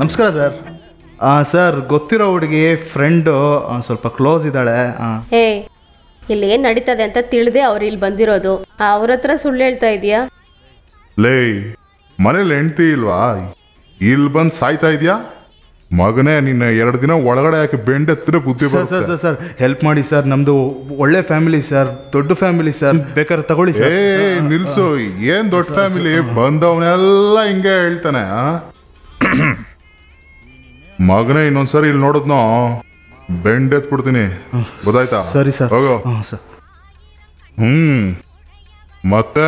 ನಮಸ್ಕಾರ sir. Sir ಗೊತ್ತಿರೋ ಹುಡುಗಿ ಫ್ರೆಂಡು ಸ್ವಲ್ಪ ಕ್ಲೋಸ್ ಇದ್ದಾಳೆ. ಹೇ, ಇಲ್ಲಿ ಏನು ನಡೀತದೆ ಅಂತ ತಿಳಿದೆ ಅವ್ರು ಇಲ್ಲಿ ಬಂದಿರೋದು. ಅವ್ರ ಹತ್ರ ಸುಳ್ಳು ಹೇಳ್ತಾ ಇದೀಯಾ? ಲೇ, ಮನೇಲಿ ಹೆಂಡ್ತಿ ಇಲ್ವಾ? ಇಲ್ಲಿ ಬಂದು ಸಾಯ್ತಾ ಇದೆಯಾ? ಮಗನೇ, ನಿನ್ನ 2 ದಿನ ಒಳಗಡೆ ಹಾಕಿ ಬೆಂಡೆತ್ತಿದ್ರೆ ಬುದ್ಧಿ ಬರುತ್ತೆ. ಸರ್ ಸರ್ ಹೆಲ್ಪ್ ಮಾಡಿ ಸರ್, ನಮ್ದು ಒಳ್ಳೆ ಫ್ಯಾಮಿಲಿ ಸರ್, ದೊಡ್ಡ ಫ್ಯಾಮಿಲಿ ಸರ್, ಬೇಕಾದ್ರೆ ತಗೊಳ್ಳಿ ಸರ್. ನಿಲ್ಸು, ಏನ್ ದೊಡ್ಡ ಫ್ಯಾಮಿಲಿ? ಬಂದವನೆಲ್ಲ ಹಿಂಗೆ ಹೇಳ್ತಾನೆ. ಮಗನೇ, ಇನ್ನೊಂದ್ಸರಿ ಇಲ್ಲಿ ನೋಡಿದ್ನೋ ಬೆಂಡೆತ್ಬಿಡ್ತೀನಿ, ಗೊತ್ತಾಯ್ತಾ? ಸರಿ ಸರ್. ಹೋಗೋ. ಸರ್. ಮತ್ತೆ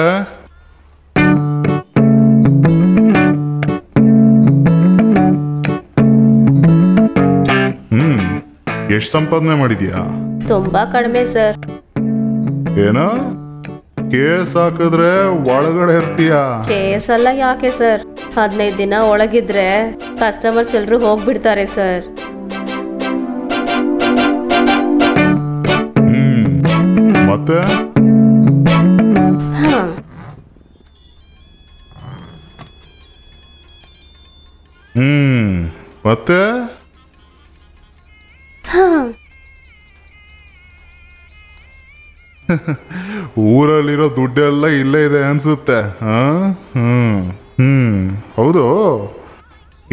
ಎಷ್ಟು ಸಂಪಾದನೆ ಮಾಡಿದ್ಯಾ? ತುಂಬಾ ಕಡಿಮೆ ಸರ್. ಏನೋ ಕೇಸ್ ಹಾಕಿದ್ರೆ ಒಳಗಡೆ ಇರ್ತೀಯ? ಕೇಸ್ ಎಲ್ಲ ಯಾಕೆ ಸರ್, 15 ದಿನ ಒಳಗಿದ್ರೆ ಕಸ್ಟಮರ್ಸ್ ಎಲ್ರು ಹೋಗ್ಬಿಡ್ತಾರೆ ಸರ್. ಮತ್ತೆ ಮತ್ತೆ ಊರಲ್ಲಿರೋ ದುಡ್ಡೆಲ್ಲ ಇಲ್ಲೇ ಇದೆ ಅನ್ಸುತ್ತೆ. ಹೌದು,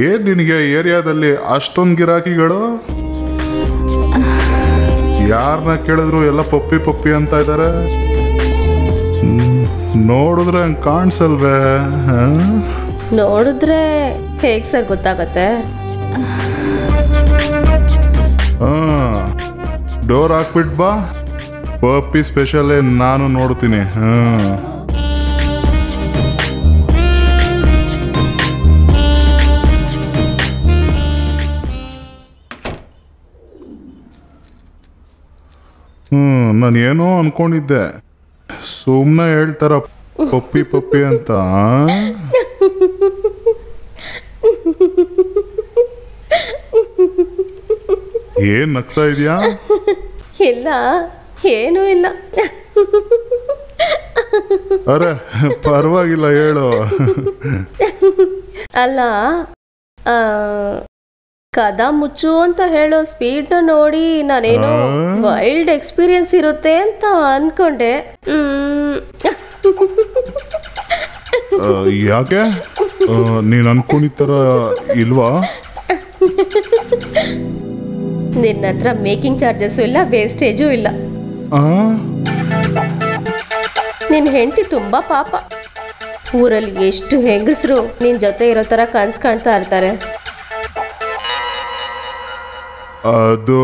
ಏನ್ ನಿನಗೆ ಏರಿಯಾದಲ್ಲಿ ಅಷ್ಟೊಂದು ಗಿರಾಕಿಗಳು? ಯಾರನ್ನ ಕೇಳಿದ್ರು ಎಲ್ಲ ಪಪ್ಪಿ ಪಪ್ಪಿ ಅಂತ ಇದ್ದಾರೆ. ನೋಡಿದ್ರೆ ಹಂಗೆ ಕಾಣಿಸಲ್ವೇ? ನೋಡಿದ್ರೆ ಹೇಗ್ ಸರ್ ಗೊತ್ತಾಗತ್ತೆ? ಡೋರ್ ಹಾಕ್ಬಿಟ್ ಬಾ, ಪಪ್ಪಿ ಸ್ಪೆಷಲ್ ನಾನು ನೋಡ್ತೀನಿ. ನಾನು ಏನೋ ಅನ್ಕೊಂಡಿದ್ದೆ, ಸುಮ್ಮನೆ ಹೇಳ್ತಾರ ಪಪ್ಪಿ ಪಪ್ಪಿ ಅಂತ. ಏನ್ ನಗ್ತಾ ಇದೆಯಾ? ಇಲ್ಲ, ಏನೂ ಇಲ್ಲ. ಅರೆ ಪರವಾಗಿಲ್ಲ, ಹೇಳು. ಅಲ್ಲ, ಕದ ಮುಚ್ಚು ಅಂತ ಹೇಳೋ ಸ್ಪೀಡ್ ನೋಡಿ ನಾನೇನೋ ವೈಲ್ಡ್ ಎಕ್ಸ್ಪೀರಿಯನ್ಸ್ ಇರುತ್ತೆ ಅಂತ ಅನ್ಕೊಂಡೆ. ಯಾಕೆ? ನೀನ್ ಅನ್ಕೊಂಡಿತರ ಇಲ್ವಾ? ನಿನ್ನ ಹತ್ರ ಮೇಕಿಂಗ್ ಚಾರ್ಜಸ್ಸು ಇಲ್ಲ, ವೇಸ್ಟೇಜು ಇಲ್ಲ. ನಿನ್ನ ಹೆಂಡತಿ ತುಂಬಾ ಪಾಪ. ಊರಲ್ಲಿ ಎಷ್ಟು ಹೆಂಗಸರು ನಿನ್ ಜೊತೆ ಇರೋ ತರ ಕನ್ಸ್ ಕಾಣ್ತಾ ಇರ್ತಾರೆ. ಅದು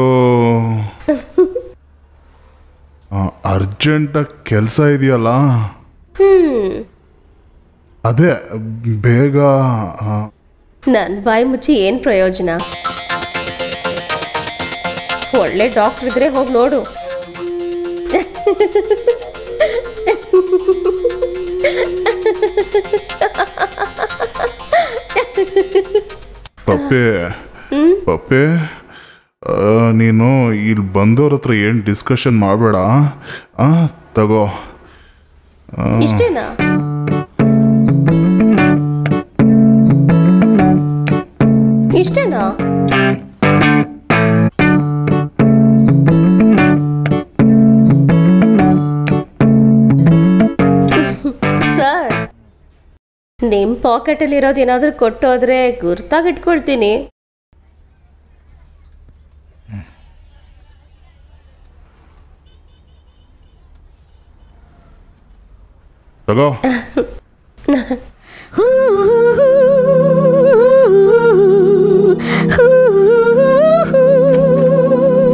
ಅರ್ಜೆಂಟ್ ಕೆಲಸ ಇದೆಯಲ್ಲ, ಅದೇ ಬೇಗ. ನನ್ ಬಾಯಿ ಮುಚ್ಚಿ ಏನ್ ಪ್ರಯೋಜನ? ಒಳ್ಳೆ ಡಾಕ್ಟರ್ ಇದ್ರೆ ಹೋಗಿ ನೋಡು. ಪಪ್ಪೆ ಪಪ್ಪೆ, ನೀನು ಇಲ್ಲಿ ಬಂದವ್ರ ಹತ್ರ ಏನು ಡಿಸ್ಕಷನ್ ಮಾಡಬೇಡ. ತಗೋ. ಇಷ್ಟೇನಾ? ಇಷ್ಟೇನಾ? ಸರ್, ನಿಮ್ ಪಾಕೆಟಲ್ಲಿ ಇರೋದು ಏನಾದ್ರೂ ಕೊಟ್ಟೋದ್ರೆ ಗುರ್ತಾಗಿಟ್ಕೊಳ್ತೀನಿ. ತಗೋ.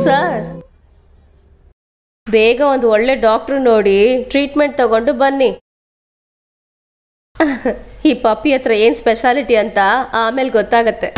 ಸರ್, ಬೇಗ ಒಂದು ಒಳ್ಳೆ ಡಾಕ್ಟ್ರು ನೋಡಿ ಟ್ರೀಟ್ಮೆಂಟ್ ತಗೊಂಡು ಬನ್ನಿ. ಈ ಪಪ್ಪಿ ಹತ್ರ ಏನ್ ಸ್ಪೆಷಾಲಿಟಿ ಅಂತ ಆಮೇಲೆ ಗೊತ್ತಾಗತ್ತೆ.